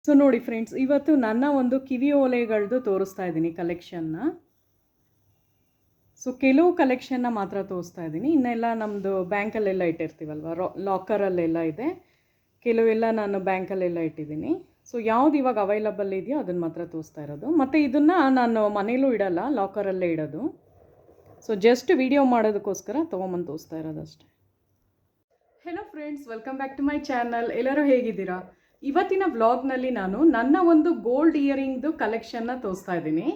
So ನೋಡಿ friends, ಇವತ್ತು ನನ್ನ ಒಂದು ಕಿವಿ ಓಲೆಗಳದ್ದು ತೋರಿಸ್ತಾ ಇದ್ದೀನಿ ಕಲೆಕ್ಷನ್ನ. ಸೊ ಕೆಲವು ಕಲೆಕ್ಷನ್ನ ಮಾತ್ರ ತೋರಿಸ್ತಾ ಇದ್ದೀನಿ, ಇನ್ನೆಲ್ಲ ನಮ್ಮದು ಬ್ಯಾಂಕಲ್ಲೆಲ್ಲ ಇಟ್ಟಿರ್ತೀವಲ್ವ, ಲಾಕರಲ್ಲೆಲ್ಲ ಇದೆ. ಕೆಲವೆಲ್ಲ ನಾನು ಬ್ಯಾಂಕಲ್ಲೆಲ್ಲ ಇಟ್ಟಿದ್ದೀನಿ. ಸೊ ಯಾವ್ದು ಇವಾಗ ಅವೈಲಬಲ್ ಇದೆಯೋ ಅದನ್ನು ಮಾತ್ರ ತೋರಿಸ್ತಾ ಇರೋದು. ಮತ್ತು ಇದನ್ನು ನಾನು ಮನೇಲೂ ಇಡಲ್ಲ, ಲಾಕರಲ್ಲೇ ಇಡೋದು. ಸೊ ಜಸ್ಟ್ ವಿಡಿಯೋ ಮಾಡೋದಕ್ಕೋಸ್ಕರ ತೊಗೊಂಬಂದು ತೋರಿಸ್ತಾ ಇರೋದಷ್ಟೇ. Hello friends, welcome back to my channel. ಎಲ್ಲರೂ ಹೇಗಿದ್ದೀರಾ? ಇವತ್ತಿನ ವ್ಲಾಗ್ನಲ್ಲಿ ನಾನು ನನ್ನ ಒಂದು ಗೋಲ್ಡ್ ಇಯರಿಂಗ್ದು ಕಲೆಕ್ಷನ್ನ ತೋರಿಸ್ತಾ ಇದ್ದೀನಿ.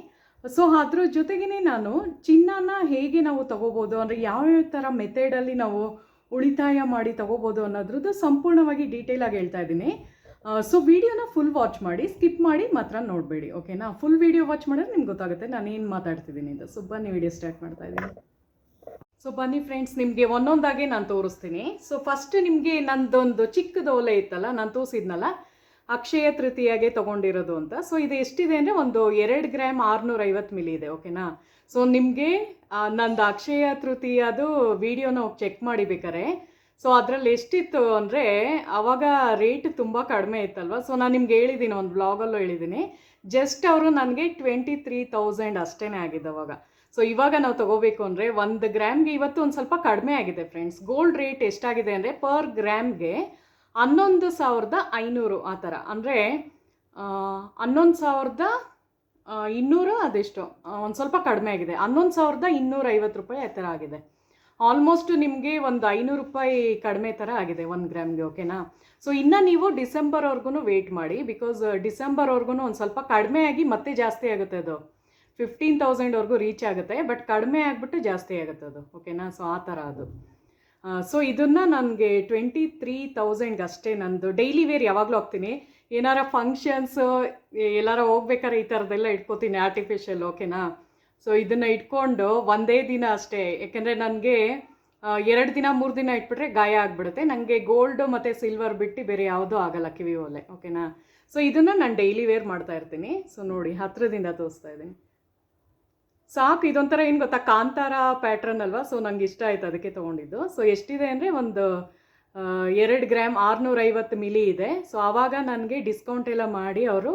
ಸೊ ಅದ್ರ ಜೊತೆಗೇ ನಾನು ಚಿನ್ನನ ಹೇಗೆ ನಾವು ತೊಗೋಬೋದು, ಅಂದರೆ ಯಾವ್ಯಾವ ಥರ ಮೆಥಡಲ್ಲಿ ನಾವು ಉಳಿತಾಯ ಮಾಡಿ ತೊಗೋಬೋದು ಅನ್ನೋದ್ರದ್ದು ಸಂಪೂರ್ಣವಾಗಿ ಡೀಟೇಲಾಗಿ ಹೇಳ್ತಾ ಇದ್ದೀನಿ. ಸೊ ವಿಡಿಯೋನ ಫುಲ್ ವಾಚ್ ಮಾಡಿ, ಸ್ಕಿಪ್ ಮಾಡಿ ಮಾತ್ರ ನೋಡಬೇಡಿ, ಓಕೆನಾ? ಫುಲ್ ವಿಡಿಯೋ ವಾಚ್ ಮಾಡಿದ್ರೆ ನಿಮ್ಗೆ ಗೊತ್ತಾಗುತ್ತೆ ನಾನು ಏನು ಮಾತಾಡ್ತಿದ್ದೀನಿ ಅಂತ. ಸೊ ಬನ್ನಿ ವಿಡಿಯೋ ಸ್ಟಾರ್ಟ್ ಮಾಡ್ತಾ ಇದ್ದೀನಿ. ಸೊ ಬನ್ನಿ ಫ್ರೆಂಡ್ಸ್, ನಿಮಗೆ ಒಂದೊಂದಾಗೆ ನಾನು ತೋರಿಸ್ತೀನಿ. ಸೊ ಫಸ್ಟ್ ನಿಮಗೆ ನಂದೊಂದು ಚಿಕ್ಕದು ಓಲೆ ಇತ್ತಲ್ಲ, ನಾನು ತೋರಿಸಿದ್ನಲ್ಲ ಅಕ್ಷಯ ತೃತೀಯಾಗೆ ತೊಗೊಂಡಿರೋದು ಅಂತ. ಸೊ ಇದು ಎಷ್ಟಿದೆ ಅಂದರೆ ಒಂದು 2 ಗ್ರಾಮ್ 650 ಮಿಲಿ ಇದೆ, ಓಕೆನಾ? ಸೊ ನಿಮಗೆ ನಂದು ಅಕ್ಷಯ ತೃತೀಯದು ವಿಡಿಯೋನ ಹೋಗಿ ಚೆಕ್ ಮಾಡಿ ಬೇಕಾರೆ. ಸೊ ಅದರಲ್ಲಿ ಎಷ್ಟಿತ್ತು ಅಂದರೆ ಆವಾಗ ರೇಟ್ ತುಂಬ ಕಡಿಮೆ ಇತ್ತಲ್ವ. ಸೊ ನಾನು ನಿಮ್ಗೆ ಹೇಳಿದ್ದೀನಿ, ಒಂದು ಬ್ಲಾಗಲ್ಲೂ ಹೇಳಿದ್ದೀನಿ, ಜಸ್ಟ್ ಅವರು ನನಗೆ 23,000 ಅಷ್ಟೇ ಆಗಿದೆ ಅವಾಗ. ಸೊ ಇವಾಗ ನಾವು ತೊಗೋಬೇಕು ಅಂದರೆ 1 ಗ್ರಾಮ್ಗೆ ಇವತ್ತು ಒಂದು ಸ್ವಲ್ಪ ಕಡಿಮೆ ಆಗಿದೆ ಫ್ರೆಂಡ್ಸ್. ಗೋಲ್ಡ್ ರೇಟ್ ಎಷ್ಟಾಗಿದೆ ಅಂದರೆ ಪರ್ ಗ್ರಾಮ್ಗೆ 11,500 ಆ ಥರ, ಅಂದರೆ 11,200 ಅದೆಷ್ಟು ಒಂದು ಸ್ವಲ್ಪ ಕಡಿಮೆ ಆಗಿದೆ, 11,250 ರೂಪಾಯಿ ಆ ಥರ ಆಗಿದೆ. ಆಲ್ಮೋಸ್ಟ್ ನಿಮಗೆ ಒಂದು 500 ರೂಪಾಯಿ ಕಡಿಮೆ ಥರ ಆಗಿದೆ 1 ಗ್ರಾಮ್ಗೆ, ಓಕೆನಾ? ಸೊ ಇನ್ನು ನೀವು ಡಿಸೆಂಬರ್ವರೆಗೂ ವೆಯ್ಟ್ ಮಾಡಿ, ಬಿಕಾಸ್ ಡಿಸೆಂಬರ್ವರೆಗೂ ಒಂದು ಸ್ವಲ್ಪ ಕಡಿಮೆ ಆಗಿ ಮತ್ತೆ ಜಾಸ್ತಿ ಆಗುತ್ತೆ. ಅದು 15,000ವರೆಗೂ ರೀಚ್ ಆಗುತ್ತೆ, ಬಟ್ ಕಡಿಮೆ ಆಗಿಬಿಟ್ಟು ಜಾಸ್ತಿ ಆಗುತ್ತೆ ಅದು, ಓಕೆನಾ? ಸೊ ಆ ಥರ ಅದು. ಸೊ ಇದನ್ನು ನನಗೆ 23,000 ಅಷ್ಟೇ. ನಂದು ಡೈಲಿ ವೇರ್ ಯಾವಾಗಲೂ ಹೋಗ್ತೀನಿ, ಏನಾರ ಫಂಕ್ಷನ್ಸು ಎಲ್ಲಾರ ಹೋಗ್ಬೇಕಾದ್ರೆ ಈ ಥರದ್ದೆಲ್ಲ ಇಟ್ಕೋತೀನಿ ಆರ್ಟಿಫಿಷಿಯಲ್, ಓಕೆನಾ? ಸೊ ಇದನ್ನು ಇಟ್ಕೊಂಡು ಒಂದೇ ದಿನ ಅಷ್ಟೇ, ಯಾಕೆಂದರೆ ನನಗೆ 2 ದಿನ 3 ದಿನ ಇಟ್ಬಿಟ್ರೆ ಗಾಯ ಆಗಿಬಿಡುತ್ತೆ. ನನಗೆ ಗೋಲ್ಡು ಮತ್ತು ಸಿಲ್ವರ್ ಬಿಟ್ಟು ಬೇರೆ ಯಾವುದೂ ಆಗಲ್ಲ ಕಿವಿ ಓಲೆ, ಓಕೆನಾ? ಸೊ ಇದನ್ನು ನಾನು ಡೈಲಿ ವೇರ್ ಮಾಡ್ತಾ ಇರ್ತೀನಿ. ಸೊ ನೋಡಿ ಹತ್ರದಿಂದ ತೋರಿಸ್ತಾ ಇದ್ದೀನಿ. ಸಾಕು, ಇದೊಂಥರ ಏನು ಗೊತ್ತಾ, ಕಾಂತಾರ ಪ್ಯಾಟ್ರನ್ ಅಲ್ವಾ. ಸೊ ನಂಗೆ ಇಷ್ಟ ಆಯಿತು, ಅದಕ್ಕೆ ತೊಗೊಂಡಿದ್ದು. ಸೊ ಎಷ್ಟಿದೆ ಅಂದರೆ ಒಂದು 2 ಗ್ರಾಮ್ 650 ಮಿಲಿ ಇದೆ. ಸೊ ಆವಾಗ ನನಗೆ ಡಿಸ್ಕೌಂಟ್ ಎಲ್ಲ ಮಾಡಿ ಅವರು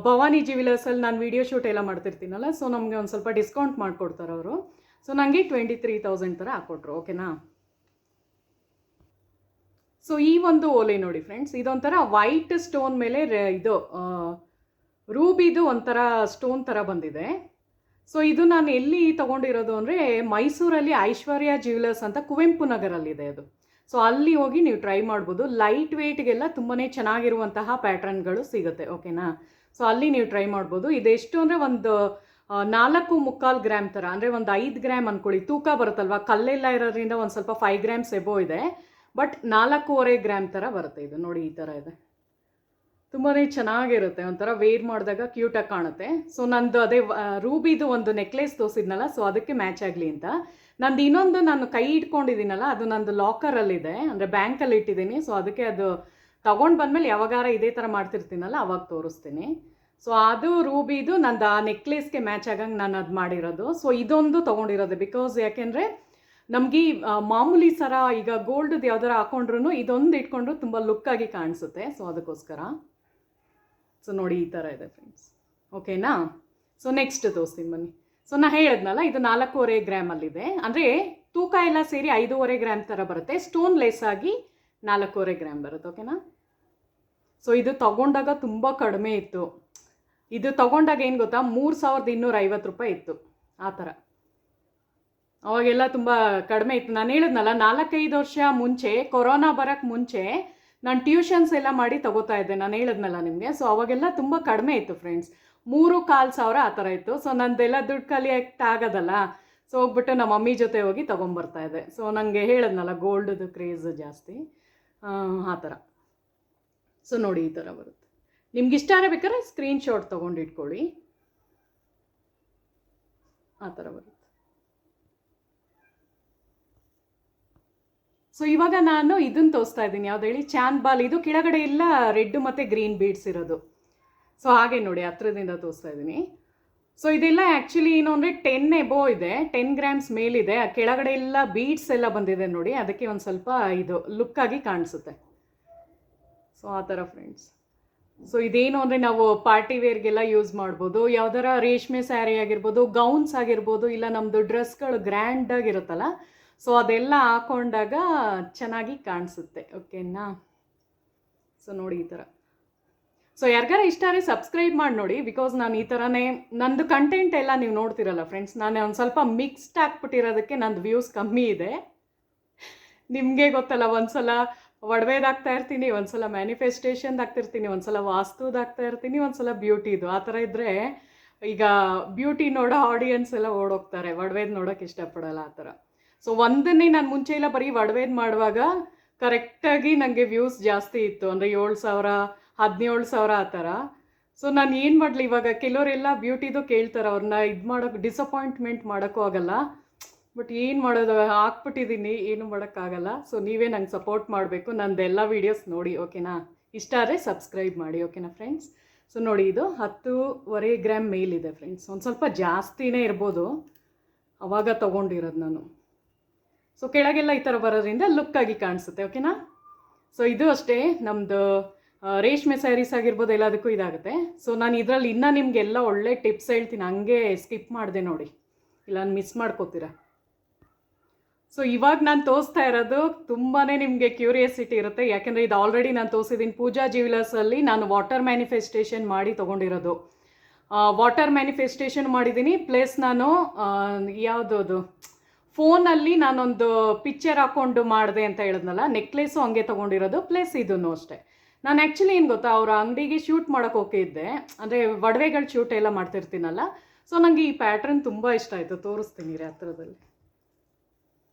ಭವಾನಿ ಜ್ಯುವೆಲರ್ಸಲ್ಲಿ ನಾನು ವೀಡಿಯೋ ಶೂಟ್ ಎಲ್ಲ ಮಾಡ್ತಿರ್ತೀನಲ್ಲ, ಸೊ ನಮಗೆ ಒಂದು ಸ್ವಲ್ಪ ಡಿಸ್ಕೌಂಟ್ ಮಾಡಿಕೊಡ್ತಾರೆ ಅವರು. ಸೊ ನನಗೆ 23,000 ಥರ ಹಾಕ್ಕೊಟ್ರು, ಓಕೆನಾ? ಸೊ ಈ ಒಂದು ಓಲೆ ನೋಡಿ ಫ್ರೆಂಡ್ಸ್, ಇದೊಂಥರ ವೈಟ್ ಸ್ಟೋನ್ ಮೇಲೆ ಇದು ರೂಬಿದು ಒಂಥರ ಸ್ಟೋನ್ ಥರ ಬಂದಿದೆ. ಸೊ ಇದು ನಾನು ಎಲ್ಲಿ ತೊಗೊಂಡಿರೋದು ಅಂದರೆ ಮೈಸೂರಲ್ಲಿ ಐಶ್ವರ್ಯ ಜ್ಯುವೆಲರ್ಸ್ ಅಂತ ಕುವೆಂಪು ನಗರಲ್ಲಿದೆ ಅದು. ಸೊ ಅಲ್ಲಿ ಹೋಗಿ ನೀವು ಟ್ರೈ ಮಾಡ್ಬೋದು. ಲೈಟ್ ವೆಯ್ಟ್ಗೆಲ್ಲ ತುಂಬಾ ಚೆನ್ನಾಗಿರುವಂತಹ ಪ್ಯಾಟ್ರನ್ಗಳು ಸಿಗುತ್ತೆ, ಓಕೆನಾ? ಸೊ ಅಲ್ಲಿ ನೀವು ಟ್ರೈ ಮಾಡ್ಬೋದು. ಇದೆಷ್ಟು ಅಂದರೆ ಒಂದು 4.25 ಗ್ರಾಮ್ ಥರ, ಅಂದರೆ ಒಂದು 5 ಗ್ರಾಮ್ ಅಂದ್ಕೊಳ್ಳಿ. ತೂಕ ಬರುತ್ತಲ್ವ, ಕಲ್ಲೆಲ್ಲ ಇರೋದ್ರಿಂದ ಒಂದು ಸ್ವಲ್ಪ 5 ಗ್ರಾಮ್ಸ್ ಎಬೋ ಇದೆ, ಬಟ್ 4.25 ಗ್ರಾಮ್ ಥರ ಬರುತ್ತೆ ಇದು. ನೋಡಿ ಈ ಥರ ಇದೆ, ತುಂಬಾ ಚೆನ್ನಾಗಿರುತ್ತೆ, ಒಂಥರ ವೇರ್ ಮಾಡಿದಾಗ ಕ್ಯೂಟಾಗಿ ಕಾಣುತ್ತೆ. ಸೊ ನಂದು ಅದೇ ರೂಬಿದು ಒಂದು ನೆಕ್ಲೆಸ್ ತೋರಿಸಿದ್ನಲ್ಲ, ಸೊ ಅದಕ್ಕೆ ಮ್ಯಾಚ್ ಆಗಲಿ ಅಂತ ನಂದು ಇನ್ನೊಂದು ನಾನು ಕೈ ಇಟ್ಕೊಂಡಿದ್ದೀನಲ್ಲ, ಅದು ನಂದು ಲಾಕರಲ್ಲಿದೆ, ಅಂದರೆ ಬ್ಯಾಂಕಲ್ಲಿ ಇಟ್ಟಿದ್ದೀನಿ. ಸೊ ಅದಕ್ಕೆ ಅದು ತೊಗೊಂಡು ಬಂದಮೇಲೆ ಯಾವಾಗಾರ ಇದೇ ಥರ ಮಾಡ್ತಿರ್ತೀನಲ್ಲ ಅವಾಗ ತೋರಿಸ್ತೀನಿ. ಸೊ ಅದು ರೂಬಿದು ನಂದು ಆ ನೆಕ್ಲೆಸ್ಗೆ ಮ್ಯಾಚ್ ಆಗಂಗೆ ನಾನು ಅದು ಮಾಡಿರೋದು. ಸೊ ಇದೊಂದು ತೊಗೊಂಡಿರೋದು, ಬಿಕಾಸ್ ಯಾಕೆಂದರೆ ನಮಗೆ ಮಾಮೂಲಿ ಸರ ಈಗ ಗೋಲ್ಡ್ದು ಯಾವ್ದಾರ ಹಾಕೊಂಡ್ರು ಇದೊಂದು ಇಟ್ಕೊಂಡ್ರು ತುಂಬ ಲುಕ್ಕಾಗಿ ಕಾಣಿಸುತ್ತೆ. ಸೊ ಅದಕ್ಕೋಸ್ಕರ. ಸೊ ನೋಡಿ ಈ ಥರ ಇದೆ ಫ್ರೆಂಡ್ಸ್, ಓಕೆನಾ? ಸೊ ನೆಕ್ಸ್ಟ್ ತೋರಿಸ್ತೀನಿ ಬನ್ನಿ. ಸೊ ನಾನು ಹೇಳಿದ್ನಲ್ಲ ಇದು 4.25 ಗ್ರಾಮಲ್ಲಿದೆ, ಅಂದರೆ ತೂಕ ಎಲ್ಲ ಸೇರಿ 5.25 ಗ್ರಾಮ್ ಥರ ಬರುತ್ತೆ. ಸ್ಟೋನ್ ಲೆಸ್ ಆಗಿ 4.25 ಗ್ರಾಮ್ ಬರುತ್ತೆ, ಓಕೆನಾ? ಸೊ ಇದು ತೊಗೊಂಡಾಗ ತುಂಬ ಕಡಿಮೆ ಇತ್ತು. ಇದು ತೊಗೊಂಡಾಗ ಏನು ಗೊತ್ತಾ, 3,250 ರೂಪಾಯಿ ಇತ್ತು ಆ ಥರ. ಅವಾಗೆಲ್ಲ ತುಂಬ ಕಡಿಮೆ ಇತ್ತು. ನಾನು ಹೇಳಿದ್ನಲ್ಲ 4-5 ವರ್ಷ ಮುಂಚೆ, ಕೊರೋನಾ ಬರೋಕ್ಕೆ ಮುಂಚೆ ನಾನು ಟ್ಯೂಷನ್ಸ್ ಎಲ್ಲ ಮಾಡಿ ತೊಗೋತಾ ಇದ್ದೆ, ನಾನು ಹೇಳಿದ್ನಲ್ಲ ನಿಮಗೆ. ಸೊ ಅವಾಗೆಲ್ಲ ತುಂಬ ಕಡಿಮೆ ಇತ್ತು ಫ್ರೆಂಡ್ಸ್, 3,400 ಆ ಥರ ಇತ್ತು. ಸೊ ನಂದೆಲ್ಲ ದುಡ್ಡು ಖಾಲಿ ಆಗೋದಲ್ಲ, ಸೊ ಹೋಗ್ಬಿಟ್ಟು ನಮ್ಮ ಮಮ್ಮಿ ಜೊತೆ ಹೋಗಿ ತೊಗೊಂಬರ್ತಾ ಇದ್ದೆ. ಸೊ ನನಗೆ ಹೇಳಿದ್ನಲ್ಲ ಗೋಲ್ಡ್ದು ಕ್ರೇಜ್ ಜಾಸ್ತಿ, ಆ ಥರ. ಸೊ ನೋಡಿ ಈ ಥರ ಬರುತ್ತೆ. ನಿಮ್ಗೆ ಇಷ್ಟ ಆಗಬೇಕಾದ್ರೆ ಸ್ಕ್ರೀನ್ಶಾಟ್ ತೊಗೊಂಡು ಇಟ್ಕೊಳ್ಳಿ, ಆ ಥರ ಬರುತ್ತೆ. ಸೊ ಇವಾಗ ನಾನು ಇದನ್ನು ತೋರಿಸ್ತಾ ಇದ್ದೀನಿ, ಯಾವ್ದು ಹೇಳಿ, ಚಾಂದ್ ಬಾಲ್. ಇದು ಕೆಳಗಡೆ ಎಲ್ಲ ರೆಡ್ ಮತ್ತು ಗ್ರೀನ್ ಬೀಡ್ಸ್ ಇರೋದು. ಸೊ ಹಾಗೆ ನೋಡಿ ಹತ್ರದಿಂದ ತೋರಿಸ್ತಾ ಇದ್ದೀನಿ. ಸೊ ಇದೆಲ್ಲ ಆ್ಯಕ್ಚುಲಿ ಏನು ಅಂದರೆ 10 ಎಬೋ ಇದೆ, 10 ಗ್ರಾಮ್ಸ್ ಮೇಲಿದೆ. ಆ ಕೆಳಗಡೆ ಎಲ್ಲ ಬೀಡ್ಸ್ ಎಲ್ಲ ಬಂದಿದೆ ನೋಡಿ, ಅದಕ್ಕೆ ಒಂದು ಸ್ವಲ್ಪ ಇದು ಲುಕ್ಕಾಗಿ ಕಾಣಿಸುತ್ತೆ. ಸೊ ಆ ಥರ ಫ್ರೆಂಡ್ಸ್. ಸೊ ಇದೇನು ಅಂದರೆ ನಾವು ಪಾರ್ಟಿ ವೇರ್ಗೆಲ್ಲ ಯೂಸ್ ಮಾಡ್ಬೋದು. ಯಾವ್ದಾರ ರೇಷ್ಮೆ ಸ್ಯಾರಿ ಆಗಿರ್ಬೋದು, ಗೌನ್ಸ್ ಆಗಿರ್ಬೋದು, ಇಲ್ಲ ನಮ್ಮದು ಡ್ರೆಸ್ಗಳು ಗ್ರ್ಯಾಂಡಾಗಿರುತ್ತಲ್ಲ, ಸೊ ಅದೆಲ್ಲ ಹಾಕೊಂಡಾಗ ಚೆನ್ನಾಗಿ ಕಾಣಿಸುತ್ತೆ. ಓಕೆನಾ? ಸೊ ನೋಡಿ ಈ ಥರ. ಸೊ ಯಾರಿಗಾರ ಇಷ್ಟ ಆದರೆ ಸಬ್ಸ್ಕ್ರೈಬ್ ಮಾಡಿ ನೋಡಿ, ಬಿಕಾಸ್ ನಾನು ಈ ಥರನೇ ನಂದು ಕಂಟೆಂಟ್ ಎಲ್ಲ ನೀವು ನೋಡ್ತಿರಲ್ಲ ಫ್ರೆಂಡ್ಸ್, ನಾನು ಒಂದು ಸ್ವಲ್ಪ ಮಿಕ್ಸ್ಡ್ ಹಾಕ್ಬಿಟ್ಟಿರೋದಕ್ಕೆ ನಂದು ವ್ಯೂಸ್ ಕಮ್ಮಿ ಇದೆ. ನಿಮಗೆ ಗೊತ್ತಲ್ಲ, ಒಂದ್ಸಲ ಒಡವೆದಾಗ್ತಾ ಇರ್ತೀನಿ, ಒಂದ್ಸಲ ಮ್ಯಾನಿಫೆಸ್ಟೇಷನ್ದಾಗ್ತಿರ್ತೀನಿ, ಒಂದ್ಸಲ ವಾಸ್ತುದಾಗ್ತಾ ಇರ್ತೀನಿ, ಒಂದ್ಸಲ ಬ್ಯೂಟಿದು. ಆ ಥರ ಇದ್ದರೆ ಈಗ ಬ್ಯೂಟಿ ನೋಡೋ ಆಡಿಯನ್ಸ್ ಎಲ್ಲ ಓಡೋಗ್ತಾರೆ, ಒಡವೆದು ನೋಡೋಕೆ ಇಷ್ಟಪಡಲ್ಲ ಆ ಥರ. ಸೊ ಒಂದನ್ನೇ ನಾನು ಮುಂಚೆ ಎಲ್ಲ ಬರೀ ಒಡವೆದು ಮಾಡುವಾಗ ಕರೆಕ್ಟಾಗಿ ನನಗೆ ವ್ಯೂಸ್ ಜಾಸ್ತಿ ಇತ್ತು, ಅಂದರೆ 7,000 17,000 ಆ ಥರ. ಸೊ ನಾನು ಏನು ಮಾಡಲಿ, ಇವಾಗ ಕೆಲವರೆಲ್ಲ ಬ್ಯೂಟಿದು ಕೇಳ್ತಾರೆ, ಅವ್ರನ್ನ ಇದು ಮಾಡೋಕ್ಕೆ ಡಿಸಪಾಯಿಂಟ್ಮೆಂಟ್ ಮಾಡೋಕ್ಕೂ ಆಗಲ್ಲ. ಬಟ್ ಏನು ಮಾಡೋದು, ಹಾಕ್ಬಿಟ್ಟಿದ್ದೀನಿ, ಏನು ಮಾಡೋಕ್ಕಾಗಲ್ಲ. ಸೊ ನೀವೇ ನಂಗೆ ಸಪೋರ್ಟ್ ಮಾಡಬೇಕು, ನಂದೆಲ್ಲ ವೀಡಿಯೋಸ್ ನೋಡಿ. ಓಕೆನಾ? ಇಷ್ಟ ಆದರೆ ಸಬ್ಸ್ಕ್ರೈಬ್ ಮಾಡಿ. ಓಕೆನಾ ಫ್ರೆಂಡ್ಸ್? ಸೊ ನೋಡಿ, ಇದು 10.5 ಗ್ರಾಮ್ ಮೇಲಿದೆ ಫ್ರೆಂಡ್ಸ್, ಒಂದು ಸ್ವಲ್ಪ ಜಾಸ್ತಿನೇ ಇರ್ಬೋದು, ಅವಾಗ ತೊಗೊಂಡಿರೋದು ನಾನು. ಸೊ ಕೆಳಗೆಲ್ಲ ಈ ಥರ ಬರೋದ್ರಿಂದ ಲುಕ್ಕಾಗಿ ಕಾಣಿಸುತ್ತೆ. ಓಕೆನಾ? ಸೊ ಇದು ಅಷ್ಟೇ, ನಮ್ಮದು ರೇಷ್ಮೆ ಸ್ಯಾರೀಸ್ ಆಗಿರ್ಬೋದು, ಎಲ್ಲದಕ್ಕೂ ಇದಾಗುತ್ತೆ. ಸೊ ನಾನು ಇದರಲ್ಲಿ ಇನ್ನೂ ನಿಮಗೆಲ್ಲ ಒಳ್ಳೆ ಟಿಪ್ಸ್ ಹೇಳ್ತೀನಿ, ಹಂಗೆ ಸ್ಕಿಪ್ ಮಾಡಿದೆ ನೋಡಿ, ಇಲ್ಲ ನಾನು ಮಿಸ್ ಮಾಡ್ಕೋತೀರ. ಸೊ ಇವಾಗ ನಾನು ತೋರಿಸ್ತಾ ಇರೋದು ತುಂಬಾ ನಿಮಗೆ ಕ್ಯೂರಿಯಾಸಿಟಿ ಇರುತ್ತೆ, ಯಾಕೆಂದರೆ ಇದು ಆಲ್ರೆಡಿ ನಾನು ತೋರಿಸಿದ್ದೀನಿ. ಪೂಜಾ ಜ್ಯುವೆಲರ್ಸಲ್ಲಿ ನಾನು ವಾಟರ್ ಮ್ಯಾನಿಫೆಸ್ಟೇಷನ್ ಮಾಡಿ ತೊಗೊಂಡಿರೋದು. ವಾಟರ್ ಮ್ಯಾನಿಫೆಸ್ಟೇಷನ್ ಮಾಡಿದ್ದೀನಿ, ಪ್ಲಸ್ ನಾನು ಯಾವುದದು ಫೋನಲ್ಲಿ ನಾನೊಂದು ಪಿಕ್ಚರ್ ಹಾಕ್ಕೊಂಡು ಮಾಡಿದೆ ಅಂತ ಹೇಳಿದ್ನಲ್ಲ, ನೆಕ್ಲೆಸು ಹಂಗೆ ತೊಗೊಂಡಿರೋದು, ಪ್ಲಸ್ ಇದೂ ಅಷ್ಟೇ. ನಾನು ಆ್ಯಕ್ಚುಲಿ ಏನು ಗೊತ್ತಾ, ಅವರ ಅಂಗಡಿಗೆ ಶೂಟ್ ಮಾಡೋಕ್ಕೆ ಹೋಗಿದ್ದೆ, ಅಂದರೆ ಒಡವೆಗಳು ಶೂಟ್ ಎಲ್ಲ ಮಾಡ್ತಿರ್ತೀನಲ್ಲ. ಸೊ ನನಗೆ ಈ ಪ್ಯಾಟ್ರನ್ ತುಂಬ ಇಷ್ಟ ಆಯಿತು, ತೋರಿಸ್ತೀನಿ ರೀ ಹತ್ರದಲ್ಲಿ.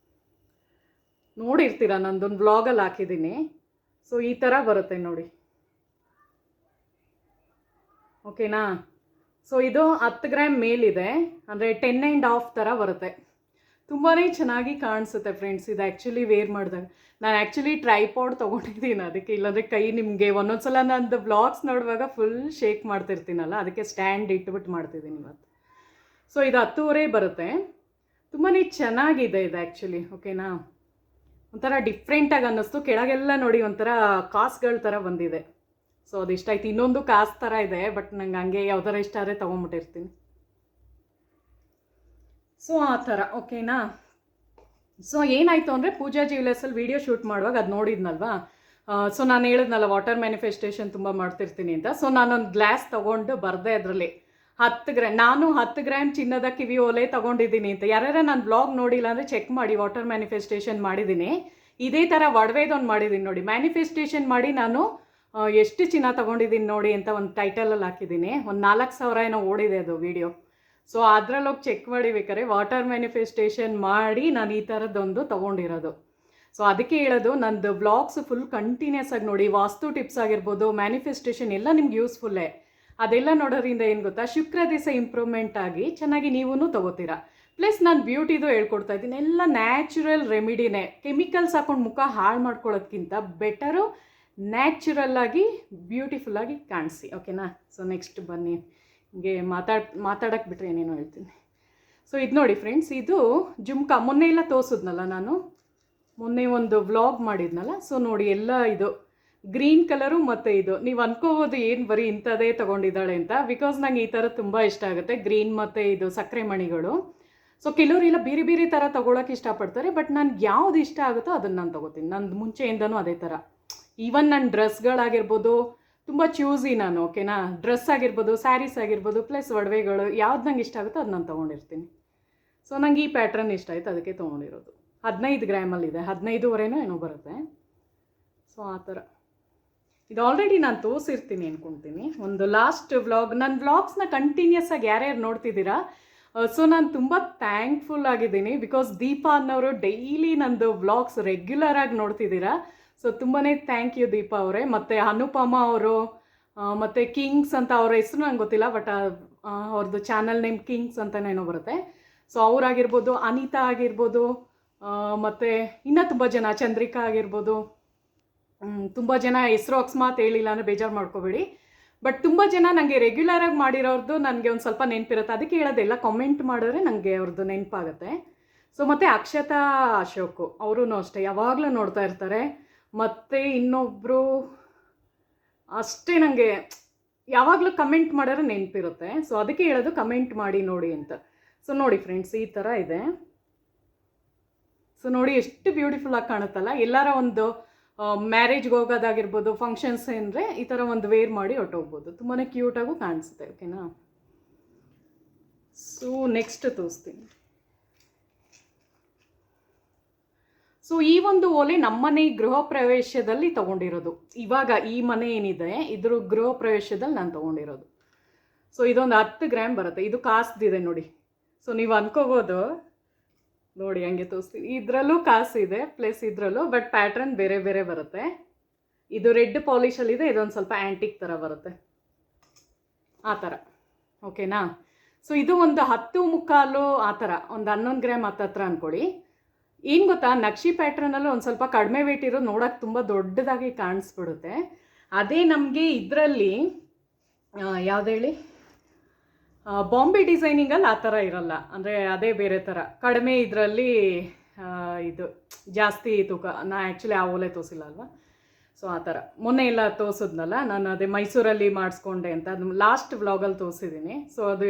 ನೋಡಿರ್ತೀರ, ನಂದೊಂದು ವ್ಲಾಗಲ್ಲಿ ಹಾಕಿದ್ದೀನಿ. ಸೊ ಈ ಥರ ಬರುತ್ತೆ ನೋಡಿ. ಓಕೆನಾ? ಸೊ ಇದು 10 ಗ್ರಾಮ್ ಮೇಲಿದೆ, ಅಂದರೆ 10.5 ಥರ ಬರುತ್ತೆ. ತುಂಬಾ ಚೆನ್ನಾಗಿ ಕಾಣಿಸುತ್ತೆ ಫ್ರೆಂಡ್ಸ್. ಇದು ಆ್ಯಕ್ಚುಲಿ ವೇರ್ ಮಾಡಿದಾಗ ನಾನು ಆ್ಯಕ್ಚುಲಿ ಟ್ರೈಪಾಡ್ ತೊಗೊಂಡಿದ್ದೀನಿ ಅದಕ್ಕೆ, ಇಲ್ಲಾಂದರೆ ಕೈ ನಿಮಗೆ ಒಂದೊಂದು ಸಲ ನಂದು ವ್ಲಾಗ್ಸ್ ನೋಡುವಾಗ ಫುಲ್ ಶೇಕ್ ಮಾಡ್ತಿರ್ತೀನಲ್ಲ, ಅದಕ್ಕೆ ಸ್ಟ್ಯಾಂಡ್ ಇಟ್ಬಿಟ್ಟು ಮಾಡ್ತಿದ್ದೀನಿ ಇವತ್ತು. ಸೊ ಇದು 10.5 ಬರುತ್ತೆ. ತುಂಬಾ ಚೆನ್ನಾಗಿದೆ ಇದು ಆ್ಯಕ್ಚುಲಿ. ಓಕೆನಾ? ಒಂಥರ ಡಿಫ್ರೆಂಟಾಗಿ ಅನ್ನಿಸ್ತು. ಕೆಳಗೆಲ್ಲ ನೋಡಿ ಒಂಥರ ಕಾಸುಗಳ ಥರ ಬಂದಿದೆ. ಸೊ ಅದು ಇಷ್ಟ ಆಯ್ತು. ಇನ್ನೊಂದು ಕಾಸು ಥರ ಇದೆ, ಬಟ್ ನಂಗೆ ಹಂಗೆ ಯಾವ್ದಾರ ಇಷ್ಟ ಆದರೆ ತೊಗೊಂಬಿಟ್ಟಿರ್ತೀನಿ. ಸೊ ಆ ಥರ. ಓಕೆನಾ? ಸೊ ಏನಾಯಿತು ಅಂದರೆ, ಪೂಜಾ ಜ್ಯುವೆಲರ್ಸಲ್ಲಿ ವೀಡಿಯೋ ಶೂಟ್ ಮಾಡುವಾಗ ಅದು ನೋಡಿದ್ನಲ್ವಾ. ಸೊ ನಾನು ಹೇಳಿದ್ನಲ್ಲ ವಾಟರ್ ಮ್ಯಾನಿಫೆಸ್ಟೇಷನ್ ತುಂಬ ಮಾಡ್ತಿರ್ತೀನಿ ಅಂತ. ಸೊ ನಾನೊಂದು ಗ್ಲಾಸ್ ತೊಗೊಂಡು ಬರದೆ ಅದರಲ್ಲಿ 10 ಗ್ರಾಮ್, ನಾನು 10 ಗ್ರಾಮ್ ಚಿನ್ನದ ಕಿವಿ ಓಲೆ ತೊಗೊಂಡಿದ್ದೀನಿ ಅಂತ. ಯಾರ್ಯಾರ ನಾನು ಬ್ಲಾಗ್ ನೋಡಿಲ್ಲ ಅಂದರೆ ಚೆಕ್ ಮಾಡಿ, ವಾಟರ್ ಮ್ಯಾನಿಫೆಸ್ಟೇಷನ್ ಮಾಡಿದ್ದೀನಿ. ಇದೇ ಥರ ಒಡವೆದೊಂದು ಮಾಡಿದ್ದೀನಿ ನೋಡಿ, ಮ್ಯಾನಿಫೆಸ್ಟೇಷನ್ ಮಾಡಿ ನಾನು ಎಷ್ಟು ಚಿನ್ನ ತೊಗೊಂಡಿದ್ದೀನಿ ನೋಡಿ ಅಂತ ಒಂದು ಟೈಟಲಲ್ಲಿ ಹಾಕಿದ್ದೀನಿ. ಒಂದು 4,000 ಏನೋ ಓಡಿದೆ ಅದು ವೀಡಿಯೋ. ಸೊ ಅದರಲ್ಲಿ ಹೋಗಿ ಚೆಕ್ ಮಾಡಿ ಬೇಕಾದ್ರೆ, ವಾಟರ್ ಮ್ಯಾನಿಫೆಸ್ಟೇಷನ್ ಮಾಡಿ ನಾನು ಈ ಥರದ್ದೊಂದು ತೊಗೊಂಡಿರೋದು. ಸೊ ಅದಕ್ಕೆ ಹೇಳೋದು, ನಂದು ವ್ಲಾಗ್ಸ್ ಫುಲ್ ಕಂಟಿನ್ಯೂಸ್ ಆಗಿ ನೋಡಿ. ವಾಸ್ತು ಟಿಪ್ಸ್ ಆಗಿರ್ಬೋದು, ಮ್ಯಾನಿಫೆಸ್ಟೇಷನ್ ಎಲ್ಲ ನಿಮ್ಗೆ ಯೂಸ್ಫುಲ್ಲೇ. ಅದೆಲ್ಲ ನೋಡೋದ್ರಿಂದ ಏನು ಗೊತ್ತಾ, ಶುಕ್ರ ದಿವಸ ಇಂಪ್ರೂವ್ಮೆಂಟ್ ಆಗಿ ಚೆನ್ನಾಗಿ ನೀವೂ ತೊಗೋತೀರಾ. ಪ್ಲಸ್ ನಾನು ಬ್ಯೂಟಿದು ಹೇಳ್ಕೊಡ್ತಾ ಇದ್ದೀನಿ, ಎಲ್ಲ ನ್ಯಾಚುರಲ್ ರೆಮಿಡಿನೇ. ಕೆಮಿಕಲ್ಸ್ ಹಾಕೊಂಡು ಮುಖ ಹಾಳು ಮಾಡ್ಕೊಳ್ಳೋದ್ಕಿಂತ ಬೆಟರು ನ್ಯಾಚುರಲ್ಲಾಗಿ ಬ್ಯೂಟಿಫುಲ್ಲಾಗಿ ಕಾಣಿಸಿ. ಓಕೆನಾ? ಸೊ ನೆಕ್ಸ್ಟ್ ಬನ್ನಿ, ಹಿಂಗೆ ಮಾತಾಡಕ್ಕೆ ಬಿಟ್ಟರೆ ಏನೇನೋ ಹೇಳ್ತೀನಿ. ಸೊ ಇದು ನೋಡಿ ಫ್ರೆಂಡ್ಸ್, ಇದು ಜುಮ್ಕಾ. ಮೊನ್ನೆ ಎಲ್ಲ ತೋರಿಸಿದ್ನಲ್ಲ ನಾನು, ಮೊನ್ನೆ ಒಂದು ವ್ಲಾಗ್ ಮಾಡಿದ್ನಲ್ಲ. ಸೊ ನೋಡಿ, ಎಲ್ಲ ಇದು ಗ್ರೀನ್ ಕಲರು ಮತ್ತು ಇದು. ನೀವು ಅನ್ಕೋಬೋದು ಏನು ಬರೀ ಇಂಥದ್ದೇ ತೊಗೊಂಡಿದ್ದಾಳೆ ಅಂತ, ಬಿಕಾಸ್ ನಂಗೆ ಈ ಥರ ತುಂಬ ಇಷ್ಟ ಆಗುತ್ತೆ, ಗ್ರೀನ್ ಮತ್ತು ಇದು ಸಕ್ಕರೆ ಮಣಿಗಳು. ಸೊ ಕೆಲವರೆಲ್ಲ ಬೇರೆ ಬೇರೆ ಥರ ತೊಗೊಳಕ್ಕೆ ಇಷ್ಟಪಡ್ತಾರೆ, ಬಟ್ ನನಗೆ ಯಾವ್ದು ಇಷ್ಟ ಆಗುತ್ತೋ ಅದನ್ನು ನಾನು ತೊಗೋತೀನಿ. ನಂದು ಮುಂಚೆಯಿಂದನೂ ಅದೇ ಥರ. ಈವನ್ ನನ್ನ ಡ್ರೆಸ್ಗಳಾಗಿರ್ಬೋದು ತುಂಬ ಚೂಸಿ ನಾನು. ಓಕೆನಾ? ಡ್ರೆಸ್ ಆಗಿರ್ಬೋದು, ಸ್ಯಾರೀಸ್ ಆಗಿರ್ಬೋದು, ಪ್ಲಸ್ ಒಡವೆಗಳು, ಯಾವ್ದು ನಂಗೆ ಇಷ್ಟ ಆಗುತ್ತೋ ಅದು ನಾನು ತೊಗೊಂಡಿರ್ತೀನಿ. ಸೊ ನಂಗೆ ಈ ಪ್ಯಾಟ್ರನ್ ಇಷ್ಟ ಆಯಿತು, ಅದಕ್ಕೆ ತೊಗೊಂಡಿರೋದು. 15 ಗ್ರಾಮಲ್ಲಿದೆ, 15.5 ಏನೋ ಬರುತ್ತೆ. ಸೊ ಆ ಥರ. ಇದು ಆಲ್ರೆಡಿ ನಾನು ತೋರಿಸಿರ್ತೀನಿ ಅಂದ್ಕೊಳ್ತೀನಿ, ಒಂದು ಲಾಸ್ಟ್ ವ್ಲಾಗ್. ನನ್ನ ವ್ಲಾಗ್ಸ್ನ ಕಂಟಿನ್ಯೂಸ್ ಆಗಿ ಯಾರ್ಯಾರು ನೋಡ್ತಿದ್ದೀರಾ, ಸೊ ನಾನು ತುಂಬ ಥ್ಯಾಂಕ್ಫುಲ್ ಆಗಿದ್ದೀನಿ, ಬಿಕಾಸ್ ದೀಪಾ ಅನ್ನೋರು ಡೈಲಿ ನಂದು ವ್ಲಾಗ್ಸ್ ರೆಗ್ಯುಲರಾಗಿ ನೋಡ್ತಿದ್ದೀರಾ. ಸೊ ತುಂಬಾ ಥ್ಯಾಂಕ್ ಯು ದೀಪಾ ಅವರೇ. ಮತ್ತು ಅನುಪಮ ಅವರು, ಮತ್ತು ಕಿಂಗ್ಸ್ ಅಂತ, ಅವ್ರ ಹೆಸರು ನಂಗೆ ಗೊತ್ತಿಲ್ಲ, ಬಟ್ ಅವ್ರದ್ದು ಚಾನಲ್ ನೇಮ್ ಕಿಂಗ್ಸ್ ಅಂತನೇನೋ ಬರುತ್ತೆ. ಸೊ ಅವರಾಗಿರ್ಬೋದು, ಅನಿತಾ ಆಗಿರ್ಬೋದು, ಮತ್ತು ಇನ್ನೂ ತುಂಬ ಜನ, ಚಂದ್ರಿಕಾ ಆಗಿರ್ಬೋದು, ತುಂಬ ಜನ ಹೆಸರು ಅಕಸ್ಮಾತ್ ಹೇಳಿಲ್ಲ ಅಂದರೆ ಬೇಜಾರು ಮಾಡ್ಕೋಬೇಡಿ. ಬಟ್ ತುಂಬ ಜನ ನನಗೆ ರೆಗ್ಯುಲರಾಗಿ ಮಾಡಿರೋರ್ದು ನನಗೆ ಒಂದು ಸ್ವಲ್ಪ ನೆನಪಿರುತ್ತೆ, ಅದಕ್ಕೆ ಹೇಳೋದೆಲ್ಲ ಕಾಮೆಂಟ್ ಮಾಡಿದ್ರೆ ನನಗೆ ಅವ್ರದ್ದು ನೆನಪಾಗುತ್ತೆ. ಸೊ ಮತ್ತು ಅಕ್ಷತಾ ಅಶೋಕು ಅವರೂ ಅಷ್ಟೇ, ಯಾವಾಗಲೂ ನೋಡ್ತಾ ಇರ್ತಾರೆ. ಮತ್ತು ಇನ್ನೊಬ್ಬರು ಅಷ್ಟೇ ನನಗೆ ಯಾವಾಗಲೂ ಕಮೆಂಟ್ ಮಾಡೋರು ನೆನಪಿರುತ್ತೆ. ಸೊ ಅದಕ್ಕೆ ಹೇಳೋದು ಕಮೆಂಟ್ ಮಾಡಿ ನೋಡಿ ಅಂತ. ಸೊ ನೋಡಿ ಫ್ರೆಂಡ್ಸ್, ಈ ಥರ ಇದೆ. ಸೊ ನೋಡಿ ಎಷ್ಟು ಬ್ಯೂಟಿಫುಲ್ಲಾಗಿ ಕಾಣುತ್ತಲ್ಲ. ಎಲ್ಲರ ಒಂದು ಮ್ಯಾರೇಜ್ಗೆ ಹೋಗೋದಾಗಿರ್ಬೋದು, ಫಂಕ್ಷನ್ಸ್ ಅಂದರೆ ಈ ಥರ ಒಂದು ವೇರ್ ಮಾಡಿ ಹೊಟ್ಟೋಗ್ಬೋದು. ತುಂಬಾ ಕ್ಯೂಟಾಗೂ ಕಾಣಿಸುತ್ತೆ. ಓಕೆನಾ. ಸೊ ನೆಕ್ಸ್ಟ್ ತೋರಿಸ್ತೀನಿ. ಸೊ ಈ ಒಂದು ಓಲೆ ನಮ್ಮನೆ ಗೃಹ ಪ್ರವೇಶದಲ್ಲಿ ತೊಗೊಂಡಿರೋದು. ಇವಾಗ ಈ ಮನೆ ಏನಿದೆ ಇದ್ರ ಗೃಹ ಪ್ರವೇಶದಲ್ಲಿ ನಾನು ತೊಗೊಂಡಿರೋದು. ಸೊ ಇದೊಂದು 10 ಗ್ರಾಮ್ ಬರುತ್ತೆ. ಇದು ಕಾಸ್ದಿದೆ ನೋಡಿ. ಸೊ ನೀವು ಅನ್ಕೋಬೋದು ನೋಡಿ, ಹಂಗೆ ತೋರಿಸ್ತೀನಿ. ಇದರಲ್ಲೂ ಕಾಸಿದೆ ಪ್ಲಸ್ ಇದರಲ್ಲೂ, ಬಟ್ ಪ್ಯಾಟ್ರನ್ ಬೇರೆ ಬೇರೆ ಬರುತ್ತೆ. ಇದು ರೆಡ್ ಪಾಲಿಶಲ್ಲಿದೆ, ಇದೊಂದು ಸ್ವಲ್ಪ ಆ್ಯಂಟಿಕ್ ಥರ ಬರುತ್ತೆ, ಆ ಥರ. ಓಕೆನಾ. ಸೊ ಇದು ಒಂದು 10 ಮುಕ್ಕಾಲು ಆ ಥರ, ಒಂದು 11 ಗ್ರಾಮ್ ಹತ್ತತ್ರ ಅಂದ್ಕೊಳ್ಳಿ. ಏನು ಗೊತ್ತಾ, ನಕ್ಷಿ ಪ್ಯಾಟ್ರನಲ್ಲೂ ಒಂದು ಸ್ವಲ್ಪ ಕಡಿಮೆ ವೇಟ್ ಇರೋದು ನೋಡೋಕೆ ತುಂಬ ದೊಡ್ಡದಾಗಿ ಕಾಣಿಸ್ಬಿಡುತ್ತೆ. ಅದೇ ನಮಗೆ ಇದರಲ್ಲಿ ಯಾವ್ದು ಹೇಳಿ, ಬಾಂಬೆ ಡಿಸೈನಿಂಗಲ್ಲಿ ಆ ಥರ ಇರಲ್ಲ. ಅಂದರೆ ಅದೇ ಬೇರೆ ಥರ ಕಡಿಮೆ ಇದರಲ್ಲಿ ಇದು ಜಾಸ್ತಿ ತೂಕ. ನಾ ಆ್ಯಕ್ಚುಲಿ ಆ ಓಲೆ ತೋರಿಸಿಲ್ಲ ಅಲ್ವಾ. ಸೊ ಆ ಥರ ಮೊನ್ನೆ ಎಲ್ಲ ತೋರಿಸಿದ್ನಲ್ಲ ನಾನು, ಅದೇ ಮೈಸೂರಲ್ಲಿ ಮಾಡಿಸ್ಕೊಂಡೆ ಅಂತ, ಅದು ಲಾಸ್ಟ್ ವ್ಲಾಗಲ್ಲಿ ತೋರಿಸಿದ್ದೀನಿ. ಸೊ ಅದು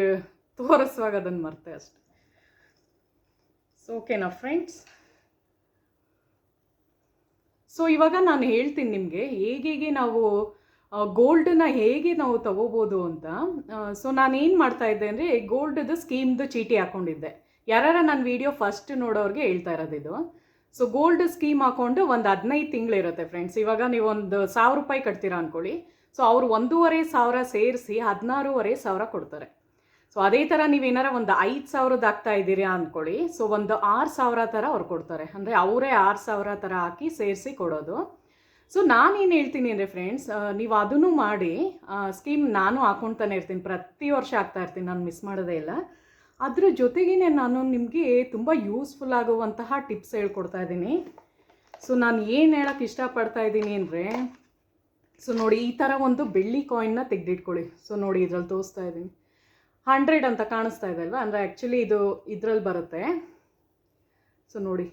ತೋರಿಸುವಾಗ ಅದನ್ನು ಮರ್ತೆ ಅಷ್ಟೆ. ಸೊ ಓಕೆನಾ ಫ್ರೆಂಡ್ಸ್. ಸೊ ಇವಾಗ ನಾನು ಹೇಳ್ತೀನಿ ನಿಮಗೆ ಹೇಗೆ ನಾವು ಗೋಲ್ಡನ್ನ ಹೇಗೆ ನಾವು ತಗೋಬೋದು ಅಂತ. ಸೊ ನಾನೇನು ಮಾಡ್ತಾಯಿದ್ದೆ ಅಂದರೆ ಗೋಲ್ಡ್ದು ಸ್ಕೀಮ್ದು ಚೀಟಿ ಹಾಕ್ಕೊಂಡಿದ್ದೆ. ಯಾರು ನನ್ನ ವೀಡಿಯೋ ಫಸ್ಟ್ ನೋಡೋರಿಗೆ ಹೇಳ್ತಾ ಇರೋದು ಇದು. ಸೊ ಗೋಲ್ಡ್ ಸ್ಕೀಮ್ ಹಾಕ್ಕೊಂಡು ಒಂದು 15 ತಿಂಗಳಿರುತ್ತೆ ಫ್ರೆಂಡ್ಸ್. ಇವಾಗ ನೀವು ಒಂದು 1000 ರೂಪಾಯಿ ಕಟ್ತೀರಾ ಅಂದ್ಕೊಳ್ಳಿ. ಸೊ ಅವರು 1,500 ಸೇರಿಸಿ 16,500 ಕೊಡ್ತಾರೆ. ಸೊ ಅದೇ ಥರ ನೀವೇನಾರ ಒಂದು 5,000 ಹಾಕ್ತಾ ಇದ್ದೀರಾ ಅಂದ್ಕೊಳ್ಳಿ. ಸೊ ಒಂದು 6,000 ಥರ ಅವ್ರು ಕೊಡ್ತಾರೆ. ಅಂದರೆ ಅವರೇ 6,000 ಥರ ಹಾಕಿ ಸೇರಿಸಿ ಕೊಡೋದು. ಸೊ ನಾನೇನು ಹೇಳ್ತೀನಿ ಅಂದರೆ ಫ್ರೆಂಡ್ಸ್, ನೀವು ಅದನ್ನು ಮಾಡಿ. ಸ್ಕೀಮ್ ನಾನು ಹಾಕ್ಕೊಳ್ತಾನೆ ಇರ್ತೀನಿ, ಪ್ರತಿ ವರ್ಷ ಹಾಕ್ತಾ ಇರ್ತೀನಿ, ನಾನು ಮಿಸ್ ಮಾಡೋದೇ ಇಲ್ಲ. ಅದ್ರ ಜೊತೆಗೇ ನಾನು ನಿಮಗೆ ತುಂಬ ಯೂಸ್ಫುಲ್ ಆಗುವಂತಹ ಟಿಪ್ಸ್ ಹೇಳ್ಕೊಡ್ತಾ ಇದ್ದೀನಿ. ಸೊ ನಾನು ಏನು ಹೇಳೋಕ್ಕೆ ಇಷ್ಟಪಡ್ತಾ ಇದ್ದೀನಿ ಅಂದರೆ, ಸೊ ನೋಡಿ ಈ ಥರ ಒಂದು ಬೆಳ್ಳಿ ಕಾಯಿನ್ನ ತೆಗೆದಿಟ್ಕೊಳ್ಳಿ. ಸೊ ನೋಡಿ ಇದ್ರಲ್ಲಿ ತೋರಿಸ್ತಾ ಇದ್ದೀನಿ 100 ಅಂತ ಕಾಣಿಸ್ತಾ ಇದೆ ಅಲ್ವಾ. ಅಂದರೆ ಆ್ಯಕ್ಚುಲಿ ಇದು ಇದ್ರಲ್ಲಿ ಬರುತ್ತೆ. ಸೊ ನೋಡಿ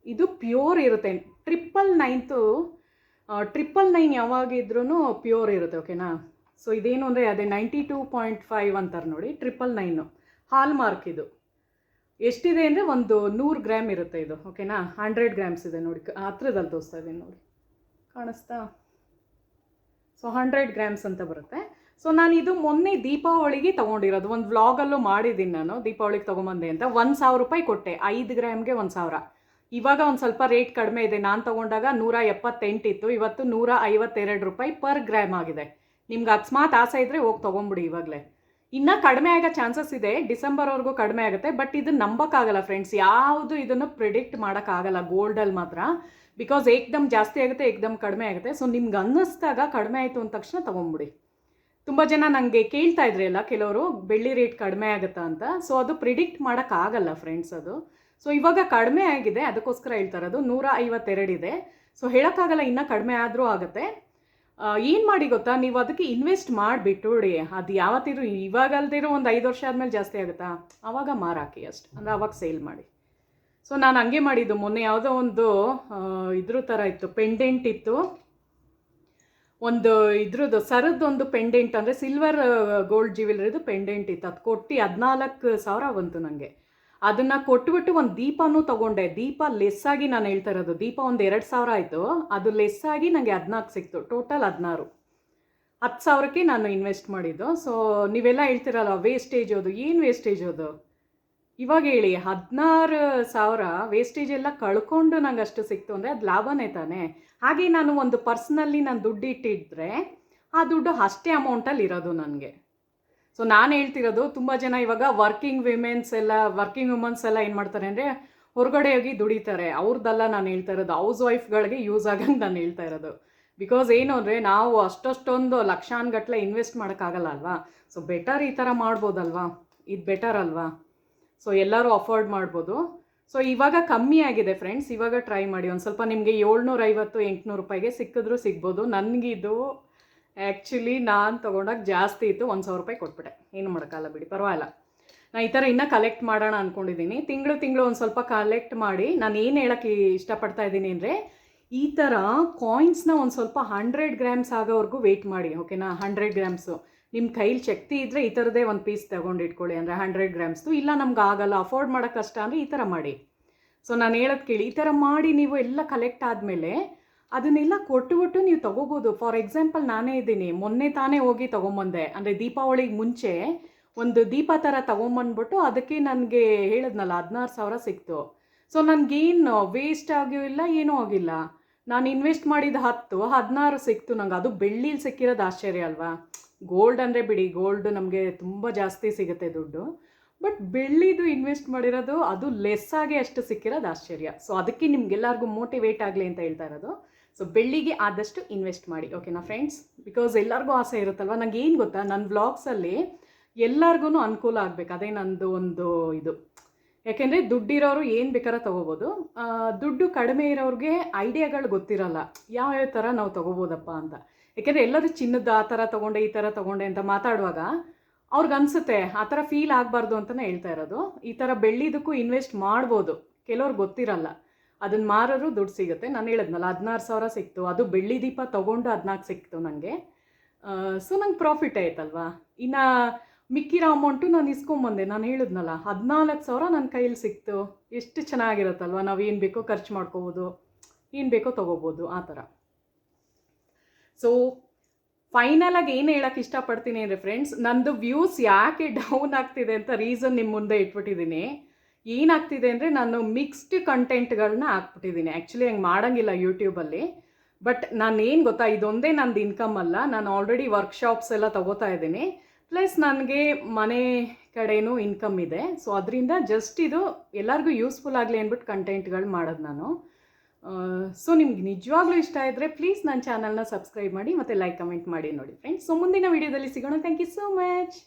ಇದು ಪ್ಯೂರ್ ಇರುತ್ತೆ. 999 ಯಾವಾಗಿದ್ರೂ ಪ್ಯೂರ್ ಇರುತ್ತೆ. ಓಕೆನಾ. ಸೊ ಇದೇನು ಅಂದರೆ ಅದೇ 92.5 ಅಂತಾರೆ ನೋಡಿ, 999 ಹಾಲ್ ಮಾರ್ಕ್. ಇದು ಎಷ್ಟಿದೆ ಅಂದರೆ ಒಂದು 100 ಗ್ರಾಮ್ ಇರುತ್ತೆ ಇದು. ಓಕೆನಾ. 100 ಗ್ರಾಮ್ಸ್ ಇದೆ ನೋಡಿ, ಹತ್ರದಲ್ಲಿ ತೋರಿಸ್ತಾ ಇದ್ದೀನಿ ನೋಡಿ, ಕಾಣಿಸ್ತಾ. ಸೊ 100 ಗ್ರಾಮ್ಸ್ ಅಂತ ಬರುತ್ತೆ. ಸೊ ನಾನು ಇದು ಮೊನ್ನೆ ದೀಪಾವಳಿಗೆ ತೊಗೊಂಡಿರೋದು, ಒಂದು ವ್ಲಾಗಲ್ಲೂ ಮಾಡಿದ್ದೀನಿ ನಾನು. ದೀಪಾವಳಿಗೆ ತೊಗೊಂಬಂದೆ ಅಂತ 1,000 ರೂಪಾಯಿ ಕೊಟ್ಟೆ, 5 ಗ್ರಾಮ್ಗೆ 1,000. ಇವಾಗ ಒಂದು ಸ್ವಲ್ಪ ರೇಟ್ ಕಡಿಮೆ ಇದೆ. ನಾನು ತೊಗೊಂಡಾಗ 178 ಇತ್ತು, ಇವತ್ತು 152 ರೂಪಾಯಿ ಪರ್ ಗ್ರಾಮ್ ಆಗಿದೆ. ನಿಮ್ಗೆ ಅಕಸ್ಮಾತ್ ಆಸೆ ಇದ್ದರೆ ಹೋಗಿ ತೊಗೊಂಬಿಡಿ ಇವಾಗಲೇ. ಇನ್ನೂ ಕಡಿಮೆ ಆಗೋ ಚಾನ್ಸಸ್ ಇದೆ, ಡಿಸೆಂಬರ್ವರೆಗೂ ಕಡಿಮೆ ಆಗುತ್ತೆ. ಬಟ್ ಇದು ನಂಬೋಕ್ಕಾಗಲ್ಲ ಫ್ರೆಂಡ್ಸ್, ಯಾವುದು ಇದನ್ನು ಪ್ರಿಡಿಕ್ಟ್ ಮಾಡೋಕ್ಕಾಗಲ್ಲ ಗೋಲ್ಡಲ್ಲಿ ಮಾತ್ರ. ಬಿಕಾಸ್ ಏಕ್ದಮ್ ಜಾಸ್ತಿ ಆಗುತ್ತೆ, ಏಕ್ದಮ್ ಕಡಿಮೆ ಆಗುತ್ತೆ. ಸೊ ನಿಮ್ಗೆ ಅನ್ನಿಸ್ದಾಗ ಕಡಿಮೆ ಆಯಿತು ಅಂದ ತಕ್ಷಣ ತೊಗೊಂಬಿಡಿ. ತುಂಬ ಜನ ನನಗೆ ಕೇಳ್ತಾ ಇದ್ರಿ ಅಲ್ಲ ಕೆಲವರು, ಬೆಳ್ಳಿ ರೇಟ್ ಕಡಿಮೆ ಆಗುತ್ತಾ ಅಂತ. ಸೊ ಅದು ಪ್ರಿಡಿಕ್ಟ್ ಮಾಡೋಕ್ಕಾಗಲ್ಲ ಫ್ರೆಂಡ್ಸ್ ಅದು. ಸೊ ಇವಾಗ ಕಡಿಮೆ ಆಗಿದೆ, ಅದಕ್ಕೋಸ್ಕರ ಹೇಳ್ತಾ ಇರೋದು. 152 ಇದೆ. ಸೊ ಹೇಳೋಕ್ಕಾಗಲ್ಲ, ಇನ್ನೂ ಕಡಿಮೆ ಆದರೂ ಆಗುತ್ತೆ. ಏನು ಮಾಡಿ ಗೊತ್ತಾ, ನೀವು ಅದಕ್ಕೆ ಇನ್ವೆಸ್ಟ್ ಮಾಡಿಬಿಟ್ಟು ನೋಡಿ. ಅದು ಯಾವತ್ತಿರು ಇವಾಗಲ್ದಿರೋ ಒಂದು 5 ವರ್ಷ ಆದಮೇಲೆ ಜಾಸ್ತಿ ಆಗುತ್ತಾ, ಆವಾಗ ಮಾರಾಕಿ ಅಷ್ಟು, ಅಂದರೆ ಆವಾಗ ಸೇಲ್ ಮಾಡಿ. ಸೊ ನಾನು ಹಂಗೆ ಮಾಡಿದ್ದು. ಮೊನ್ನೆ ಯಾವುದೋ ಒಂದು ಇದ್ರ ಥರ ಇತ್ತು, ಪೆಂಡೆಂಟ್ ಇತ್ತು, ಒಂದು ಇದ್ರದ್ದು ಸರದ್ದೊಂದು ಪೆಂಡೆಂಟ್, ಅಂದರೆ ಸಿಲ್ವರ್ ಗೋಲ್ಡ್ ಜ್ಯುವೆಲ್ರಿದು ಪೆಂಡೆಂಟ್ ಇತ್ತು. ಅದು ಕೊಟ್ಟು 14,000 ಬಂತು ನನಗೆ. ಅದನ್ನು ಕೊಟ್ಬಿಟ್ಟು ಒಂದು ದೀಪನೂ ತೊಗೊಂಡೆ. ದೀಪ ಲೆಸ್ ಆಗಿ ನಾನು ಹೇಳ್ತಾ ಇರೋದು, ದೀಪ ಒಂದು 2,000 ಆಯಿತು, ಅದು ಲೆಸ್ ಆಗಿ ನನಗೆ 14 ಸಿಕ್ತು. ಟೋಟಲ್ 16. 10,000ಕ್ಕೆ ನಾನು ಇನ್ವೆಸ್ಟ್ ಮಾಡಿದ್ದು. ಸೊ ನೀವೆಲ್ಲ ಹೇಳ್ತಿರಲ್ಲ ವೇಸ್ಟೇಜ್ ಅದು, ಏನು ವೇಸ್ಟೇಜ್ ಅದು ಇವಾಗ ಹೇಳಿ. 16,000 ವೇಸ್ಟೇಜ್ ಎಲ್ಲ ಕಳ್ಕೊಂಡು ನಂಗೆ ಅಷ್ಟು ಸಿಕ್ತು ಅಂದರೆ ಅದು ಲಾಭನೇ ತಾನೇ. ಹಾಗೆ ನಾನು ಒಂದು ಪರ್ಸ್ನಲ್ಲಿ ನಾನು ದುಡ್ಡು ಇಟ್ಟಿದ್ರೆ ಆ ದುಡ್ಡು ಅಷ್ಟೇ ಅಮೌಂಟಲ್ಲಿ ಇರೋದು ನನಗೆ. ಸೊ ನಾನು ಹೇಳ್ತಿರೋದು, ತುಂಬ ಜನ ಇವಾಗ ವರ್ಕಿಂಗ್ ವುಮೆನ್ಸ್ ಎಲ್ಲ ಏನು ಮಾಡ್ತಾರೆ ಅಂದರೆ ಹೊರಗಡೆ ಹೋಗಿ ದುಡಿತಾರೆ. ಅವ್ರದ್ದೆಲ್ಲ ನಾನು ಹೇಳ್ತಾ ಇರೋದು, ಹೌಸ್ ವೈಫ್ಗಳಿಗೆ ಯೂಸ್ ಆಗಂಗೆ ನಾನು ಹೇಳ್ತಾ ಇರೋದು. ಬಿಕಾಸ್ ಏನು ಅಂದರೆ ನಾವು ಅಷ್ಟೊಂದು ಲಕ್ಷಾನುಗಟ್ಟಲೆ ಇನ್ವೆಸ್ಟ್ ಮಾಡೋಕ್ಕಾಗಲ್ಲ ಅಲ್ವಾ. ಸೊ ಬೆಟರ್ ಈ ಥರ ಮಾಡ್ಬೋದಲ್ವಾ, ಇದು ಬೆಟರ್ ಅಲ್ವಾ. ಸೊ ಎಲ್ಲರೂ ಅಫೋರ್ಡ್ ಮಾಡ್ಬೋದು. ಸೊ ಇವಾಗ ಕಮ್ಮಿ ಆಗಿದೆ ಫ್ರೆಂಡ್ಸ್, ಇವಾಗ ಟ್ರೈ ಮಾಡಿ. ಒಂದು ಸ್ವಲ್ಪ ನಿಮಗೆ 750-800 ರೂಪಾಯಿಗೆ ಸಿಕ್ಕಿದ್ರೂ ಸಿಗ್ಬೋದು. ನನಗಿದು ಆ್ಯಕ್ಚುಲಿ ನಾನು ತೊಗೊಂಡಾಗ ಜಾಸ್ತಿ ಇತ್ತು, 1,000 ರೂಪಾಯಿ ಕೊಟ್ಬಿಟ್ಟೆ. ಏನು ಮಾಡೋಕ್ಕಲ್ಲ ಬಿಡಿ, ಪರವಾಗಿಲ್ಲ. ನಾನು ಈ ಥರ ಇನ್ನೂ ಕಲೆಕ್ಟ್ ಮಾಡೋಣ ಅಂದ್ಕೊಂಡಿದ್ದೀನಿ. ತಿಂಗಳು ಒಂದು ಸ್ವಲ್ಪ ಕಲೆಕ್ಟ್ ಮಾಡಿ. ನಾನು ಏನು ಹೇಳೋಕ್ಕೆ ಇಷ್ಟಪಡ್ತಾ ಇದ್ದೀನಿ ಅಂದರೆ, ಈ ಥರ ಕಾಯಿನ್ಸ್ನ ಒಂದು ಸ್ವಲ್ಪ 100 ಗ್ರಾಮ್ಸ್ ಆಗೋವರೆಗೂ ವೆಯ್ಟ್ ಮಾಡಿ, ಓಕೆನಾ. 100 ಗ್ರಾಮ್ಸು ನಿಮ್ಮ ಕೈಲಿ ಶಕ್ತಿ ಇದ್ದರೆ ಈ ಥರದೇ ಒಂದು ಪೀಸ್ ತೊಗೊಂಡು ಇಟ್ಕೊಳ್ಳಿ, ಅಂದರೆ 100 ಗ್ರಾಮ್ಸ್ದು. ಇಲ್ಲ ನಮ್ಗೆ ಆಗಲ್ಲ, ಅಫೋರ್ಡ್ ಮಾಡೋಕ್ಕೆ ಕಷ್ಟ ಅಂದರೆ ಈ ಥರ ಮಾಡಿ. ಸೊ ನಾನು ಹೇಳೋದು ಕೇಳಿ, ಈ ಥರ ಮಾಡಿ ನೀವು ಎಲ್ಲ ಕಲೆಕ್ಟ್ ಆದಮೇಲೆ ಅದನ್ನೆಲ್ಲ ಕೊಟ್ಟುಬಿಟ್ಟು ನೀವು ತೊಗೋಬೋದು. ಫಾರ್ ಎಕ್ಸಾಂಪಲ್ ನಾನೇ ಇದ್ದೀನಿ, ಮೊನ್ನೆ ತಾನೇ ಹೋಗಿ ತೊಗೊಂಬಂದೆ, ಅಂದರೆ ದೀಪಾವಳಿಗೆ ಮುಂಚೆ ಒಂದು ದೀಪ ಥರ ತೊಗೊಂಬಂದ್ಬಿಟ್ಟು ಅದಕ್ಕೆ ನನಗೆ ಹೇಳಿದ್ನಲ್ಲ 16,000 ಸಿಕ್ತು. ಸೊ ನನಗೇನು ವೇಸ್ಟ್ ಆಗಿಯೂ ಇಲ್ಲ, ಏನೂ ಆಗಿಲ್ಲ. ನಾನು ಇನ್ವೆಸ್ಟ್ ಮಾಡಿದ 16 ಸಿಕ್ತು ನಂಗೆ. ಅದು ಬೆಳ್ಳೀಲಿ ಸಿಕ್ಕಿರೋದು ಆಶ್ಚರ್ಯ ಅಲ್ವಾ. ಗೋಲ್ಡ್ ಅಂದರೆ ಬಿಡಿ, ಗೋಲ್ಡ್ ನಮಗೆ ತುಂಬ ಜಾಸ್ತಿ ಸಿಗುತ್ತೆ ದುಡ್ಡು, ಬಟ್ ಬೆಳ್ಳಿದು ಇನ್ವೆಸ್ಟ್ ಮಾಡಿರೋದು ಅದು ಲೆಸ್ ಆಗಿ ಅಷ್ಟು ಸಿಕ್ಕಿರೋದು ಆಶ್ಚರ್ಯ. ಸೊ ಅದಕ್ಕೆ ನಿಮ್ಗೆಲ್ಲರಿಗೂ ಮೋಟಿವೇಟ್ ಆಗಲಿ ಅಂತ ಹೇಳ್ತಾ ಇರೋದು. ಸೊ ಬೆಳ್ಳಿಗೆ ಆದಷ್ಟು ಇನ್ವೆಸ್ಟ್ ಮಾಡಿ, ಓಕೆನಾ ಫ್ರೆಂಡ್ಸ್. ಬಿಕಾಸ್ ಎಲ್ಲರಿಗೂ ಆಸೆ ಇರುತ್ತಲ್ವ. ನನಗೆ ಏನು ಗೊತ್ತಾ, ನನ್ನ ವ್ಲಾಗ್ಸಲ್ಲಿ ಎಲ್ಲರಿಗೂ ಅನುಕೂಲ ಆಗಬೇಕು, ಅದೇ ನಂದು ಒಂದು ಇದು. ಯಾಕೆಂದರೆ ದುಡ್ಡಿರೋರು ಏನು ಬೇಕಾದ್ರೆ ತೊಗೋಬೋದು, ದುಡ್ಡು ಕಡಿಮೆ ಇರೋರಿಗೆ ಐಡಿಯಾಗಳು ಗೊತ್ತಿರಲ್ಲ ಯಾವ್ಯಾವ ಥರ ನಾವು ತೊಗೋಬೋದಪ್ಪ ಅಂತ. ಯಾಕೆಂದರೆ ಎಲ್ಲರೂ ಚಿನ್ನದ ಆ ಥರ ತೊಗೊಂಡೆ ಈ ಥರ ತೊಗೊಂಡೆ ಅಂತ ಮಾತಾಡುವಾಗ ಅವ್ರಿಗೆ ಅನಿಸುತ್ತೆ, ಆ ಥರ ಫೀಲ್ ಆಗಬಾರ್ದು ಅಂತಲೇ ಹೇಳ್ತಾ ಇರೋದು. ಈ ಥರ ಬೆಳ್ಳಿದಕ್ಕೂ ಇನ್ವೆಸ್ಟ್ ಮಾಡ್ಬೋದು, ಕೆಲವ್ರಿಗೆ ಗೊತ್ತಿರಲ್ಲ. ಅದನ್ನು ಮಾರೋರು ದುಡ್ಡು ಸಿಗುತ್ತೆ. ನಾನು ಹೇಳಿದ್ನಲ್ಲ 16,000 ಸಿಕ್ತು, ಅದು ಬೆಳ್ಳಿ ದೀಪ ತೊಗೊಂಡು 14 ಸಿಕ್ತು ನನಗೆ. ಸೊ ನಂಗೆ ಪ್ರಾಫಿಟ್ ಆಯ್ತಲ್ವಾ. ಇನ್ನು ಮಿಕ್ಕಿರೋ ಅಮೌಂಟು ನಾನು ಇಸ್ಕೊಂಬಂದೆ. ನಾನು ಹೇಳಿದ್ನಲ್ಲ 14,000 ನನ್ನ ಕೈಯಲ್ಲಿ ಸಿಕ್ತು. ಎಷ್ಟು ಚೆನ್ನಾಗಿರುತ್ತಲ್ವ. ನಾವು ಏನು ಬೇಕೋ ಖರ್ಚು ಮಾಡ್ಕೋಬೋದು, ಏನು ಬೇಕೋ ತೊಗೋಬೋದು, ಆ ಥರ. ಸೊ ಫೈನಲಾಗಿ ಏನು ಹೇಳೋಕ್ಕೆ ಇಷ್ಟಪಡ್ತೀನಿ ಅಂದರೆ ಫ್ರೆಂಡ್ಸ್, ನಂದು ವ್ಯೂಸ್ ಯಾಕೆ ಡೌನ್ ಆಗ್ತಿದೆ ಅಂತ ರೀಸನ್ ನಿಮ್ಮ ಮುಂದೆ ಇಟ್ಬಿಟ್ಟಿದ್ದೀನಿ. ಏನಾಗ್ತಿದೆ ಅಂದರೆ ನಾನು ಮಿಕ್ಸ್ಡ್ ಕಂಟೆಂಟ್ಗಳನ್ನ ಹಾಕ್ಬಿಟ್ಟಿದ್ದೀನಿ. ಆ್ಯಕ್ಚುಲಿ ಹಂಗೆ ಮಾಡೋಂಗಿಲ್ಲ ಯೂಟ್ಯೂಬಲ್ಲಿ. ಬಟ್ ನಾನು ಏನು ಗೊತ್ತಾ, ಇದೊಂದೇ ನಂದು ಇನ್ಕಮ್ ಅಲ್ಲ. ನಾನು ಆಲ್ರೆಡಿ ವರ್ಕ್ಶಾಪ್ಸ್ ಎಲ್ಲ ತೊಗೋತಾ ಇದ್ದೀನಿ, ಪ್ಲಸ್ ನನಗೆ ಮನೆ ಕಡೆಯೂ ಇನ್ಕಮ್ ಇದೆ. ಸೊ ಅದರಿಂದ ಜಸ್ಟ್ ಇದು ಎಲ್ಲರಿಗೂ ಯೂಸ್ಫುಲ್ ಆಗಲಿ ಅಂದ್ಬಿಟ್ಟು ಕಂಟೆಂಟ್ಗಳು ಮಾಡೋದು ನಾನು. ಸೊ ನಿಮ್ಗೆ ನಿಜವಾಗ್ಲೂ ಇಷ್ಟ ಇದ್ದರೆ ಪ್ಲೀಸ್ ನನ್ನ ಚಾನಲ್ನ ಸಬ್ಸ್ಕ್ರೈಬ್ ಮಾಡಿ ಮತ್ತು ಲೈಕ್ ಕಮೆಂಟ್ ಮಾಡಿ ನೋಡಿ ಫ್ರೆಂಡ್ಸ್. ಸೊ ಮುಂದಿನ ವೀಡಿಯೋದಲ್ಲಿ ಸಿಗೋಣ. Thank you so much.